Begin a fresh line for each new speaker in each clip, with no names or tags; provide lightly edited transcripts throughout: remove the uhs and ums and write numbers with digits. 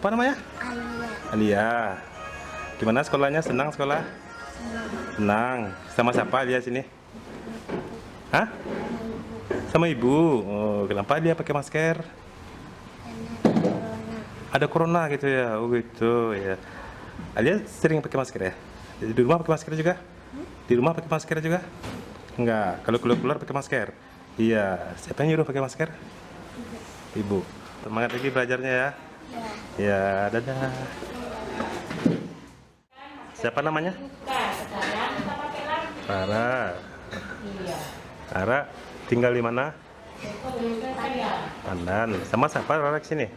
Siapa namanya? Alia. Gimana sekolahnya? Senang sekolah? Senang. Sama siapa Alia sini? Hah? Sama ibu. Oh, kenapa dia pakai masker? Ada corona gitu ya. Oh gitu ya. Alia sering pakai masker ya? Di rumah pakai masker juga? Di rumah pakai masker juga? Enggak. Kalau keluar pakai masker. Iya. Siapa yang nyuruh pakai masker? Ibu. Semangat lagi belajarnya ya. Ya, dadah. Siapa namanya? Rara. Rara tinggal di mana? Pandan. Sama siapa Rara kesini?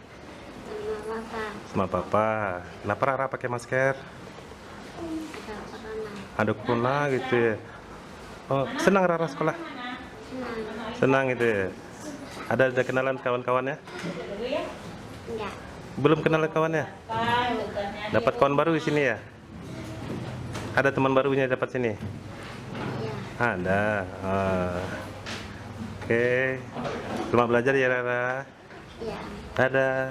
Sama papa. Kenapa Rara pakai masker? Ada corona gitu ya. Oh, senang Rara sekolah? Senang gitu ya. Ada kenalan kawan-kawannya? Belum kenal kawannya? Dapat kawan baru di sini ya? Ada teman barunya dapat sini? Ada. Oke. Selamat belajar ya Rara. Dadah.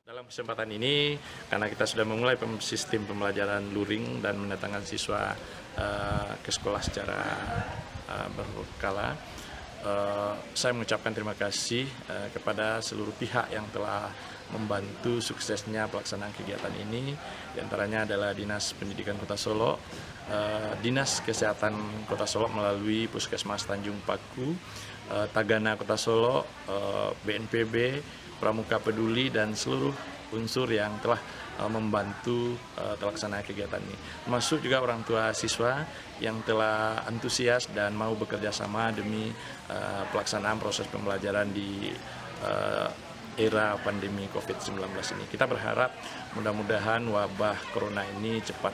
Dalam kesempatan ini, karena kita sudah memulai sistem pembelajaran luring dan mendatangkan siswa ke sekolah secara berkala, saya mengucapkan terima kasih kepada seluruh pihak yang telah membantu suksesnya pelaksanaan kegiatan ini. Di antaranya adalah Dinas Pendidikan Kota Solo, Dinas Kesehatan Kota Solo melalui Puskesmas Tanjung Paku, Tagana Kota Solo, BNPB, Pramuka Peduli, dan seluruh unsur yang telah membantu terlaksana kegiatan ini. Termasuk juga orang tua siswa yang telah antusias dan mau bekerja sama demi pelaksanaan proses pembelajaran di era pandemi COVID-19 ini. Kita berharap mudah-mudahan wabah corona ini cepat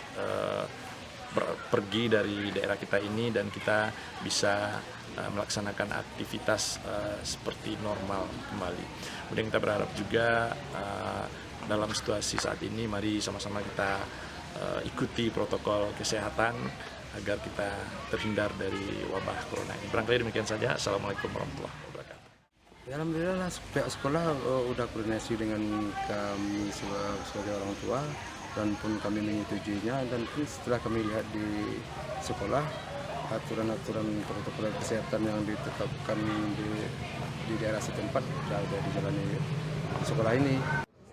pergi dari daerah kita ini dan kita bisa melaksanakan aktivitas seperti normal kembali. Kemudian kita berharap juga dalam situasi saat ini, mari sama-sama kita ikuti protokol kesehatan agar kita terhindar dari wabah corona ini. Barangkali demikian saja. Assalamualaikum warahmatullahi wabarakatuh.
Ya, alhamdulillah pihak sekolah udah koordinasi dengan kami sebagai orang tua dan pun kami menyetujuinya, dan setelah kami lihat di sekolah aturan-aturan protokol kesehatan yang ditetapkan di daerah setempat sudah dijalani di sekolah ini.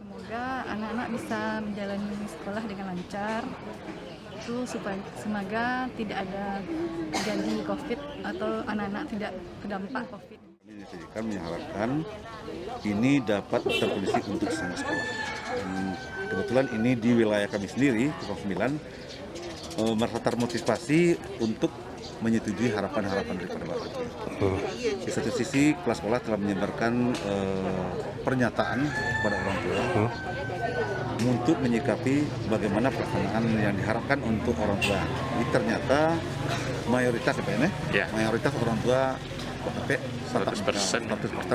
Semoga anak-anak bisa menjalani sekolah dengan lancar. Itu supaya semoga tidak ada terjadi COVID atau anak-anak tidak terdampak COVID.
Kami mengharapkan ini dapat terkondisi untuk semua sekolah. Dan kebetulan ini di wilayah kami sendiri, 09, merasa termotivasi untuk menyetujui harapan-harapan daripada Bapak. Di satu sisi, kelas sekolah telah menyebarkan pernyataan kepada orang tua untuk menyikapi bagaimana pelaksanaan yang diharapkan untuk orang tua. Ini ternyata mayoritas mayoritas orang tua 100%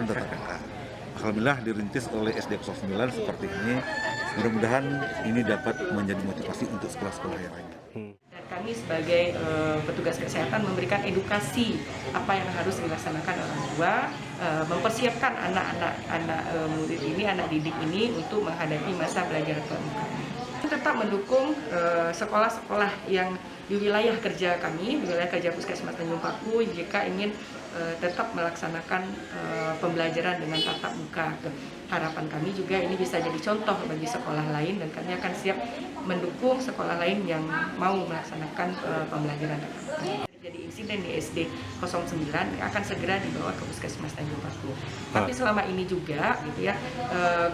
tetap. Alhamdulillah dirintis oleh SD 09 seperti ini. Mudah-mudahan ini dapat menjadi motivasi untuk sekolah-sekolah yang lain.
Dan kami sebagai petugas kesehatan memberikan edukasi apa yang harus dilaksanakan orang tua, mempersiapkan anak-anak murid ini, anak didik ini untuk menghadapi masa belajar tatap muka. Tetap mendukung sekolah-sekolah yang di wilayah kerja kami, di wilayah kerja Puskesmas Tanjung Paku, jika ingin tetap melaksanakan pembelajaran dengan tatap muka. Harapan kami juga ini bisa jadi contoh bagi sekolah lain, dan kami akan siap mendukung sekolah lain yang mau melaksanakan pembelajaran tatap muka. Jadi insiden di SD 09 akan segera dibawa ke Puskesmas Tanjung Paku. Tapi selama ini juga gitu ya,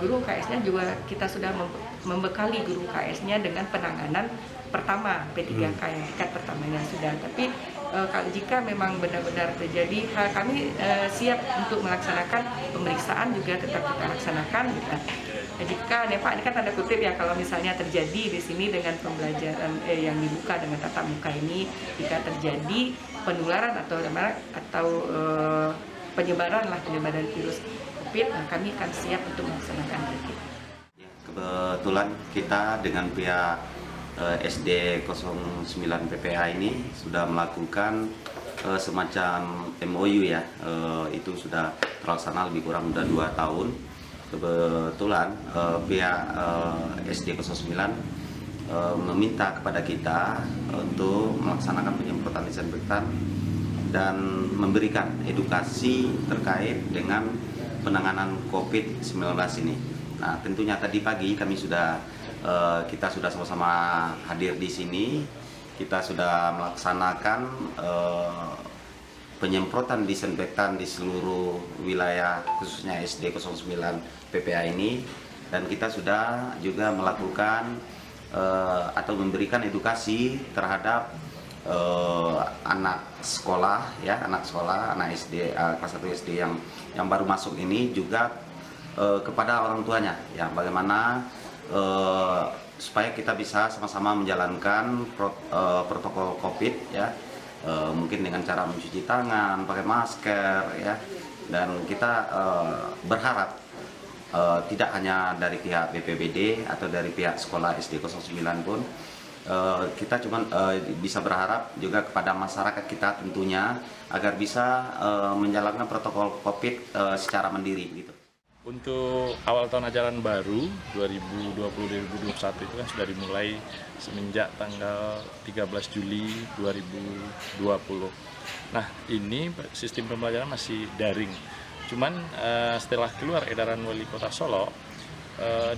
guru UKS-nya juga kita sudah membekali guru UKS-nya dengan penanganan pertama P3K yang tingkat pertamanya sudah. Tapi kalau jika memang benar-benar terjadi, kami siap untuk melaksanakan pemeriksaan juga tetap kita laksanakan. Gitu. Jika Pak, ini kan tanda kutip ya, kalau misalnya terjadi di sini dengan pembelajaran yang dibuka dengan tatap muka ini, jika terjadi penularan atau penyebaran virus COVID, kami akan siap untuk melaksanakan itu.
Kebetulan kita dengan pihak SD 09 PPA ini sudah melakukan semacam MOU ya, itu sudah terlaksana lebih kurang udah 2 tahun. Kebetulan pihak SD 09 meminta kepada kita untuk melaksanakan penyemprotan disinfektan dan memberikan edukasi terkait dengan penanganan COVID-19 ini. Nah, tentunya tadi pagi kita sudah sama-sama hadir di sini. Kita sudah melaksanakan penyemprotan disinfektan di seluruh wilayah khususnya SD 09 PPA ini, dan kita sudah juga melakukan atau memberikan edukasi terhadap anak sekolah ya, anak SD kelas 1 SD yang baru masuk ini, juga kepada orang tuanya ya, bagaimana supaya kita bisa sama-sama menjalankan protokol COVID ya, mungkin dengan cara mencuci tangan, pakai masker ya, dan kita berharap tidak hanya dari pihak BPBD atau dari pihak sekolah SD 09 pun, kita cuma bisa berharap juga kepada masyarakat kita tentunya agar bisa menjalankan protokol COVID secara mandiri gitu.
Untuk awal tahun ajaran baru 2020-2021 itu kan sudah dimulai semenjak tanggal 13 Juli 2020. Nah, ini sistem pembelajaran masih daring. Cuman setelah keluar edaran Wali Kota Solo,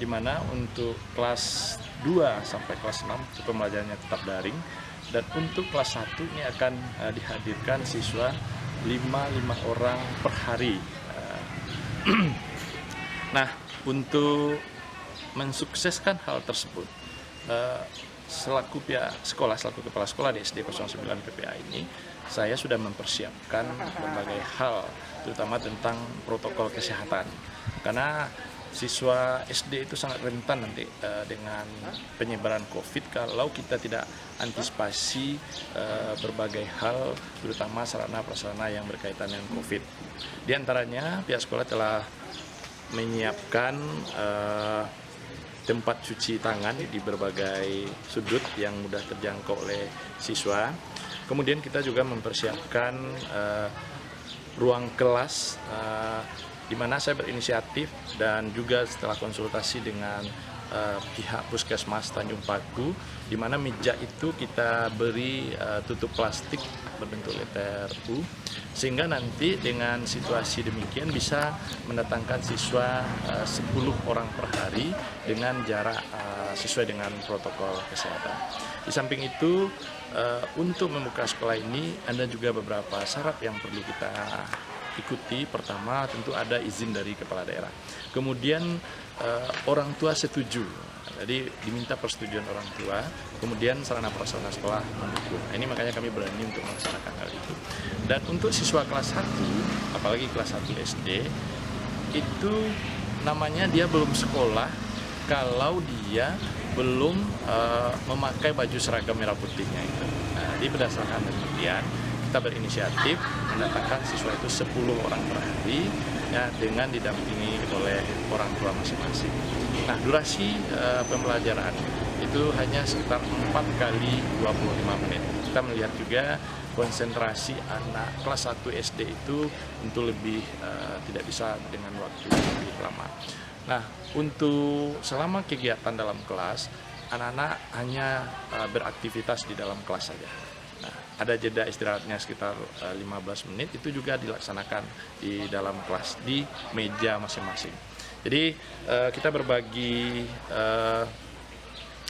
di mana untuk kelas 2 sampai kelas 6 pembelajarannya tetap daring, dan untuk kelas 1 ini akan dihadirkan siswa 5 orang per hari. Nah, untuk mensukseskan hal tersebut, selaku pihak sekolah, selaku kepala sekolah di SD 09 PPA ini, saya sudah mempersiapkan berbagai hal, terutama tentang protokol kesehatan. Karena siswa SD itu sangat rentan nanti dengan penyebaran COVID kalau kita tidak antisipasi berbagai hal, terutama sarana-prasarana yang berkaitan dengan COVID. Di antaranya, pihak sekolah telah menyiapkan tempat cuci tangan di berbagai sudut yang mudah terjangkau oleh siswa. Kemudian kita juga mempersiapkan ruang kelas di mana saya berinisiatif dan juga setelah konsultasi dengan pihak Puskesmas Tanjung Paku, di mana meja itu kita beri tutup plastik berbentuk letter U, sehingga nanti dengan situasi demikian bisa mendatangkan siswa 10 orang per hari dengan jarak sesuai dengan protokol kesehatan. Di samping itu, untuk membuka sekolah ini ada juga beberapa syarat yang perlu kita ikuti. Pertama, tentu ada izin dari kepala daerah. Kemudian orang tua setuju. Jadi diminta persetujuan orang tua, kemudian sarana prasarana sekolah mendukung. Ini makanya kami berani untuk melaksanakan hal itu. Dan untuk siswa kelas 1, apalagi kelas 1 SD, itu namanya dia belum sekolah kalau dia belum memakai baju seragam merah putihnya itu. Nah, di berdasarkan demikian, kita berinisiatif mendatangkan siswa itu 10 orang per hari ya, dengan didampingi oleh orang tua masing-masing. Nah, durasi pembelajaran itu hanya sekitar 4 kali 25 menit. Kita melihat juga konsentrasi anak kelas 1 SD itu tentu lebih tidak bisa dengan waktu lebih lama. Nah, untuk selama kegiatan dalam kelas, anak-anak hanya beraktivitas di dalam kelas saja. Nah, ada jeda istirahatnya sekitar 15 menit, itu juga dilaksanakan di dalam kelas, di meja masing-masing. Jadi kita berbagi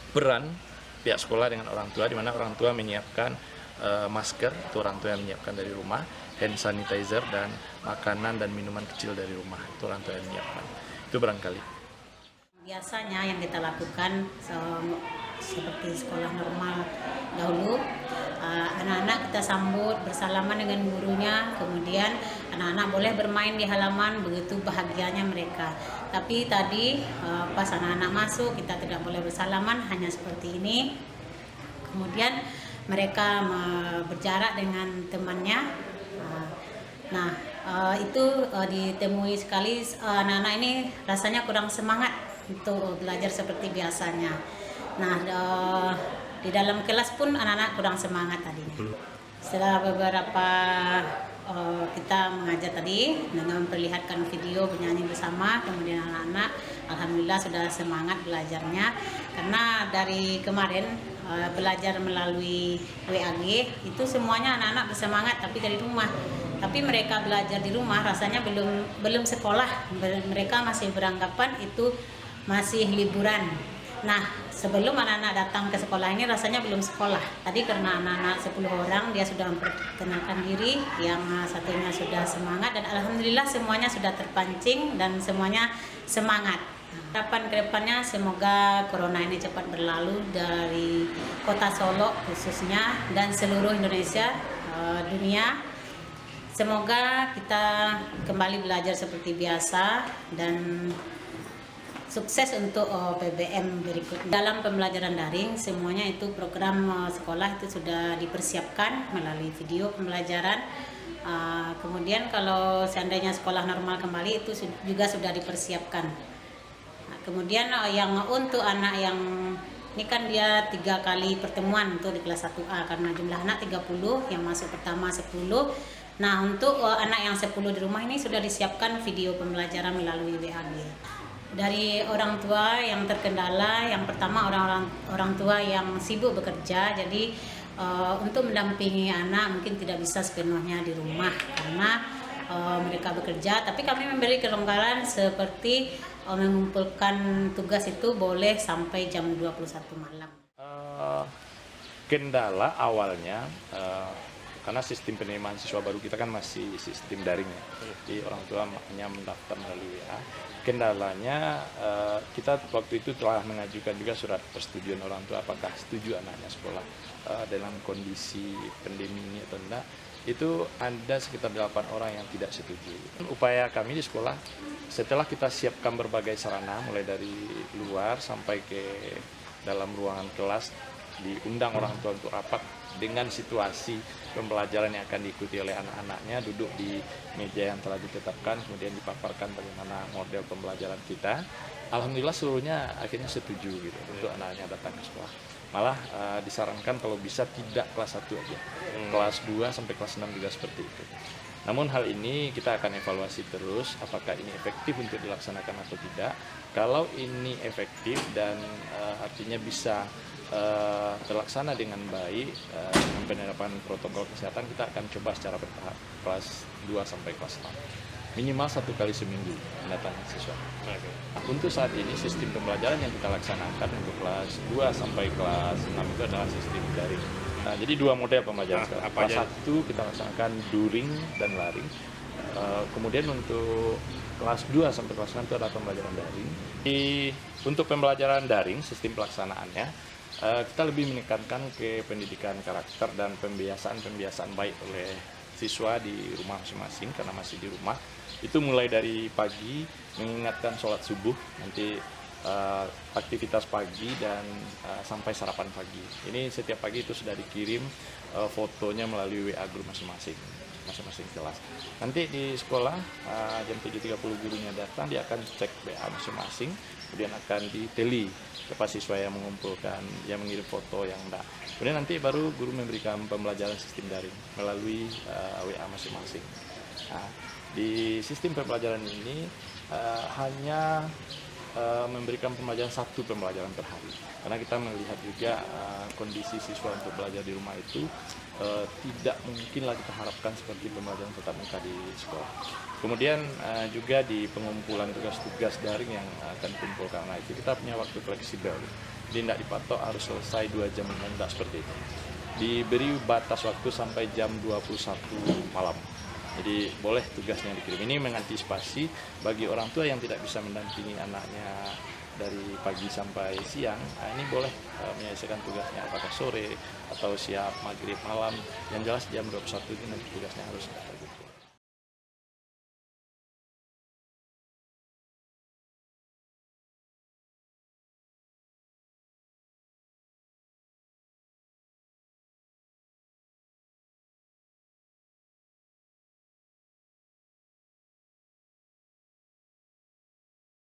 peran pihak sekolah dengan orang tua, di mana orang tua menyiapkan masker, itu orang tua yang menyiapkan dari rumah, hand sanitizer, dan makanan dan minuman kecil dari rumah, itu orang tua yang menyiapkan. Itu barangkali.
Biasanya yang kita lakukan seperti sekolah normal dahulu, anak-anak kita sambut bersalaman dengan gurunya, kemudian anak-anak boleh bermain di halaman, begitu bahagianya mereka. Tapi tadi pas anak-anak masuk, kita tidak boleh bersalaman, hanya seperti ini. Kemudian mereka berjarak dengan temannya. Nah, itu ditemui sekali anak-anak ini rasanya kurang semangat untuk belajar seperti biasanya. Nah, di dalam kelas pun anak-anak kurang semangat tadinya. Setelah beberapa kita mengajar tadi dengan memperlihatkan video bernyanyi bersama, kemudian anak-anak alhamdulillah sudah semangat belajarnya, karena dari kemarin belajar melalui WAG itu semuanya anak-anak bersemangat tapi dari rumah. Tapi mereka belajar di rumah rasanya belum sekolah, mereka masih beranggapan itu masih liburan. Nah, sebelum anak-anak datang ke sekolah ini rasanya belum sekolah. Tadi karena anak-anak 10 orang dia sudah memperkenalkan diri, yang satunya sudah semangat dan alhamdulillah semuanya sudah terpancing dan semuanya semangat. Harapan kedepannya semoga corona ini cepat berlalu dari kota Solo khususnya dan seluruh Indonesia, dunia. Semoga kita kembali belajar seperti biasa dan sukses untuk PBM berikut. Dalam pembelajaran daring, semuanya itu program sekolah itu sudah dipersiapkan melalui video pembelajaran. Kemudian kalau seandainya sekolah normal kembali itu juga sudah dipersiapkan. Kemudian yang untuk anak yang ini kan dia 3 kali pertemuan untuk di kelas 1A karena jumlah anak 30, yang masuk pertama 10. Nah, untuk anak yang 10 di rumah ini sudah disiapkan video pembelajaran melalui WAG. Dari orang tua yang terkendala, yang pertama orang tua yang sibuk bekerja, jadi untuk mendampingi anak mungkin tidak bisa sepenuhnya di rumah karena mereka bekerja, tapi kami memberi kelonggaran seperti mengumpulkan tugas itu boleh sampai jam 21 malam.
Kendala awalnya karena sistem penerimaan siswa baru kita kan masih sistem daring ya, jadi orang tua hanya mendaftar melalui WA. Kendalanya kita waktu itu telah mengajukan juga surat persetujuan orang tua apakah setuju anaknya sekolah dalam kondisi pandemi ini atau tidak. Itu ada sekitar 8 orang yang tidak setuju. Upaya kami di sekolah setelah kita siapkan berbagai sarana mulai dari luar sampai ke dalam ruangan kelas, diundang orang tua untuk rapat dengan situasi pembelajaran yang akan diikuti oleh anak-anaknya, duduk di meja yang telah ditetapkan, kemudian dipaparkan bagaimana model pembelajaran kita. Alhamdulillah seluruhnya akhirnya setuju gitu untuk anaknya datang ke sekolah. Malah disarankan kalau bisa tidak kelas 1 aja, kelas 2 sampai kelas 6 juga seperti itu. Namun hal ini kita akan evaluasi terus apakah ini efektif untuk dilaksanakan atau tidak. Kalau ini efektif dan artinya bisa terlaksana dengan baik dengan penerapan protokol kesehatan, kita akan coba secara bertahap kelas 2 sampai kelas 6. Minimal 1 kali seminggu mendatangi siswa. Untuk saat ini sistem pembelajaran yang kita laksanakan untuk kelas 2 sampai kelas 6 itu adalah sistem daring. Nah, jadi 2 model pembelajaran sekarang. Kelas 1 kita laksanakan daring dan laring. Kemudian untuk kelas 2 sampai kelas 6 itu adalah pembelajaran daring. Untuk pembelajaran daring, sistem pelaksanaannya kita lebih menekankan ke pendidikan karakter dan pembiasaan baik oleh siswa di rumah masing-masing karena masih di rumah. Itu mulai dari pagi mengingatkan sholat subuh, nanti aktivitas pagi dan sampai sarapan pagi. Ini setiap pagi itu sudah dikirim fotonya melalui WA grup masing-masing kelas. Nanti di sekolah jam 7.30 gurunya datang, dia akan cek WA masing-masing, kemudian akan diteli kepada siswa yang mengumpulkan, yang mengirim foto yang enggak. Kemudian nanti baru guru memberikan pembelajaran sistem daring melalui WA masing-masing. Nah, di sistem pembelajaran ini hanya memberikan pembelajaran 1 pembelajaran per hari, karena kita melihat juga kondisi siswa untuk belajar di rumah itu tidak mungkinlah kita harapkan seperti pembelajaran tatap muka di sekolah. Kemudian juga di pengumpulan tugas-tugas daring yang akan dikumpulkan, nah itu kita punya waktu fleksibel, jadi tidak dipatok harus selesai 2 jam, tidak seperti itu. Diberi batas waktu sampai jam 21 malam. Jadi boleh tugasnya dikirim. Ini mengantisipasi bagi orang tua yang tidak bisa mendampingi anaknya dari pagi sampai siang. Nah, ini boleh menyelesaikan tugasnya apakah sore atau siap maghrib malam. Yang jelas jam 21 ini nanti tugasnya harus datang.